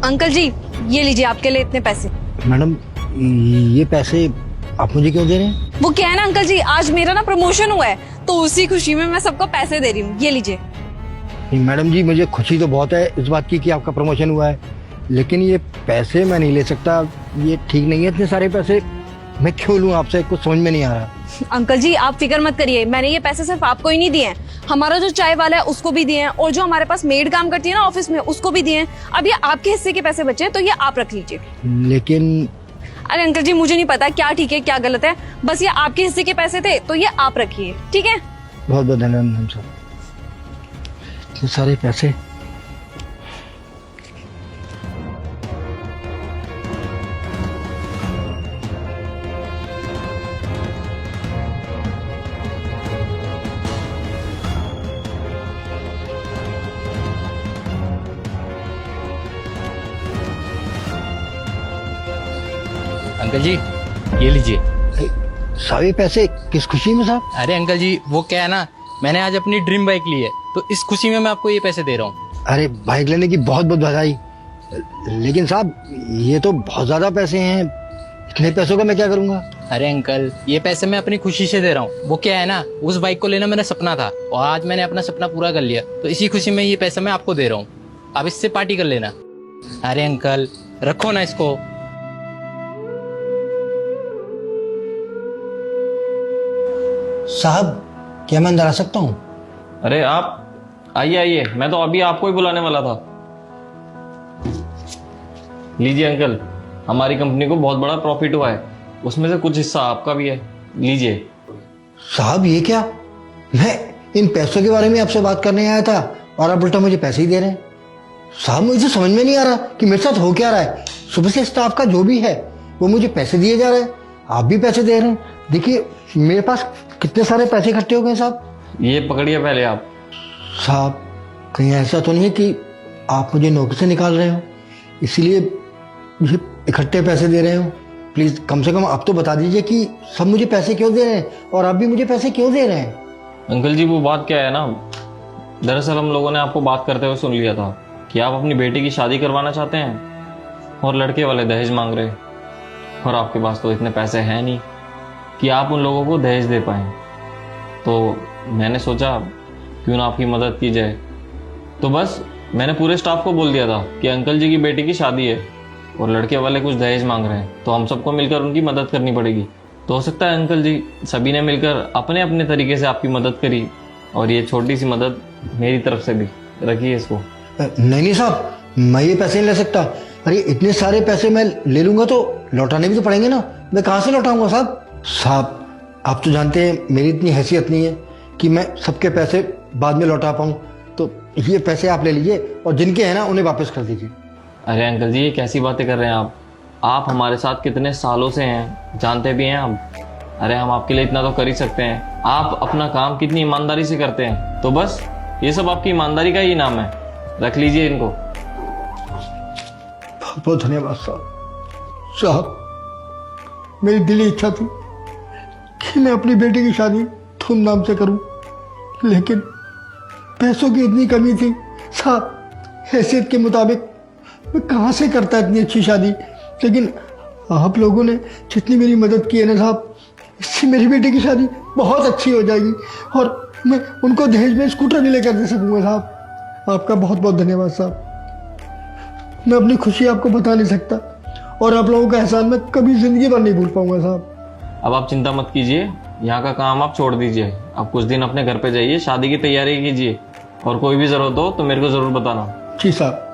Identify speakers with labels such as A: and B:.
A: Uncle जी, ये लीजिए आपके लिए इतने पैसे।
B: मैडम ये पैसे आप मुझे क्यों दे रहे हैं?
A: वो क्या है ना अंकल जी, आज मेरा ना प्रमोशन हुआ है, तो उसी खुशी में मैं सबको पैसे दे रही हूँ। ये लीजिए।
B: नहीं मैडम जी, मुझे खुशी तो बहुत है इस बात की कि आपका प्रमोशन हुआ है, लेकिन ये पैसे मैं नहीं ले सकता। ये ठीक नहीं है, इतने सारे पैसे मैं क्यों लूँ आपसे, कुछ समझ में नहीं आ रहा।
A: अंकल जी आप फिक्र मत करिए, मैंने ये पैसे सिर्फ आपको ही नहीं दिए हैं, हमारा जो चाय वाला है उसको भी दिए हैं, और जो हमारे पास मेड काम करती है ना ऑफिस में उसको भी दिए हैं। अब ये आपके हिस्से के पैसे बचे हैं, तो ये आप रख लीजिए।
B: लेकिन
A: अरे अंकल जी, मुझे नहीं पता क्या ठीक है क्या गलत है, बस ये आपके हिस्से के पैसे थे तो ये आप रखिए, ठीक है?
B: बहुत बहुत धन्यवाद मैम साहब। इतने सारे पैसे।
C: अंकल जी ये लीजिए।
B: सारे पैसे किस खुशी में साहब?
C: अरे अंकल जी वो क्या है ना, मैंने आज अपनी ड्रीम बाइक ली है, तो इस खुशी में मैं आपको ये पैसे दे रहा हूँ।
B: अरे बाइक लेने की बहुत बहुत बधाई, लेकिन साहब ये तो बहुत ज्यादा पैसे हैं, इतने पैसों का मैं क्या करूंगा?
C: अरे अंकल ये पैसे मैं अपनी खुशी से दे रहा हूँ। वो क्या है ना, उस बाइक को लेना मेरा सपना था और आज मैंने अपना सपना पूरा कर लिया, तो इसी खुशी में ये पैसे मैं आपको दे रहा हूँ। आप इससे पार्टी कर लेना। अरे अंकल रखो ना इसको।
B: साहब क्या मैं अंदर आ सकता हूँ?
D: अरे आप आइए आइए, मैं तो अभी आपको ही बुलाने वाला था। लीजिए अंकल, हमारी कंपनी को बहुत बड़ा प्रॉफिट हुआ है, उसमें से कुछ हिस्सा आपका भी है, लीजिए।
B: साहब ये क्या, मैं इन पैसों के बारे में आपसे बात करने आया था और आप उल्टा मुझे पैसे ही दे रहे हैं। साहब मुझे समझ में नहीं आ रहा कि मेरे साथ हो क्या रहा है। सुबह से स्टाफ का जो भी है वो मुझे पैसे दिए जा रहे हैं, आप भी पैसे दे रहे हैं। देखिए मेरे पास कितने सारे पैसे इकट्ठे हो गए साहब।
D: ये पकड़िए पहले आप।
B: साहब कहीं ऐसा तो नहीं है कि आप मुझे नौकरी से निकाल रहे हो, इसीलिए मुझे इकट्ठे पैसे दे रहे हो? प्लीज कम से कम आप तो बता दीजिए कि सब मुझे पैसे क्यों दे रहे हैं और आप भी मुझे पैसे क्यों दे रहे हैं।
D: अंकल जी वो बात क्या है ना, दरअसल हम लोगों ने आपको बात करते हुए सुन लिया था कि आप अपनी बेटी की शादी करवाना चाहते हैं और लड़के वाले दहेज मांग रहे हैं, और आपके पास तो इतने पैसे हैं नहीं कि आप उन लोगों को दहेज दे पाएं। तो मैंने सोचा क्यों ना आपकी मदद की जाए, तो बस मैंने पूरे स्टाफ को बोल दिया था कि अंकल जी की बेटी की शादी है और लड़के वाले कुछ दहेज मांग रहे हैं, तो हम सबको मिलकर उनकी मदद करनी पड़ेगी। तो हो सकता है अंकल जी सभी ने मिलकर अपने अपने तरीके से आपकी मदद करी, और ये छोटी सी मदद मेरी तरफ से भी, रखिए इसको।
B: नहीं साहब, मैं ये पैसे नहीं ले सकता। अरे इतने सारे पैसे मैं ले लूंगा तो लौटाने भी तो पड़ेंगे ना, मैं कहाँ से लौटाऊंगा साहब? साहब आप तो जानते हैं मेरी इतनी हैसियत नहीं है कि मैं सबके पैसे बाद में लौटा पाऊँ, तो ये पैसे आप ले लीजिए और जिनके हैं ना उन्हें वापस कर दीजिए।
D: अरे अंकल जी ये कैसी बातें कर रहे हैं आप हमारे साथ कितने सालों से हैं, जानते भी हैं आप। अरे हम आपके लिए इतना तो कर ही सकते हैं, आप अपना काम कितनी ईमानदारी से करते हैं, तो बस ये सब आपकी ईमानदारी का ही नाम है, रख लीजिए इनको।
B: बहुत बहुत धन्यवाद साहब। साहब मेरी दिली इच्छा थी कि मैं अपनी बेटी की शादी धूमधाम से करूं, लेकिन पैसों की इतनी कमी थी साहब, हैसियत के मुताबिक मैं कहाँ से करता इतनी अच्छी शादी। लेकिन आप लोगों ने जितनी मेरी मदद की है ना साहब, इससे मेरी बेटी की शादी बहुत अच्छी हो जाएगी और मैं उनको दहेज में स्कूटर भी लेकर दे सकूंगा साहब। आपका बहुत बहुत धन्यवाद साहब। मैं अपनी खुशी आपको बता नहीं सकता और आप लोगों का एहसान मैं कभी जिंदगी भर नहीं भूल पाऊंगा साहब।
D: अब आप चिंता मत कीजिए, यहाँ का काम आप छोड़ दीजिए, आप कुछ दिन अपने घर पे जाइए, शादी की तैयारी कीजिए, और कोई भी जरूरत हो तो मेरे को जरूर बताना।
B: जी साहब।